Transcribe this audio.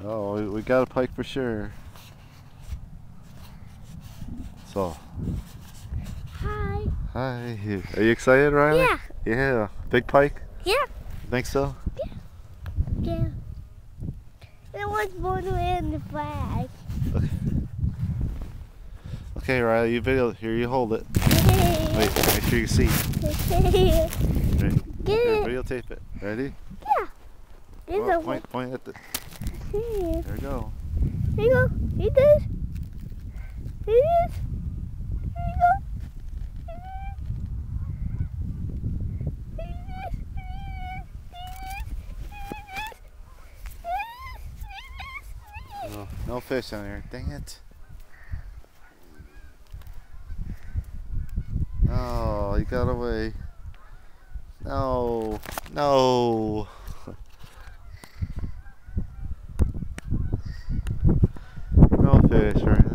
Oh, we got a pike for sure. So. Hi. Hi. Are you excited, Riley? Yeah. Yeah. Big pike? Yeah. Think so? Yeah. It was born in the flag. Okay. Okay, Riley, you video. Here, you hold it. Wait, make sure you see. Ready? Get Here, it. videotape it. Ready? Yeah. Well, point at the. There There you go. you go. Eat this. Eat this. There you go. Oh, no fish on here. Dang it. Oh, you got away. No. No. No fish, right?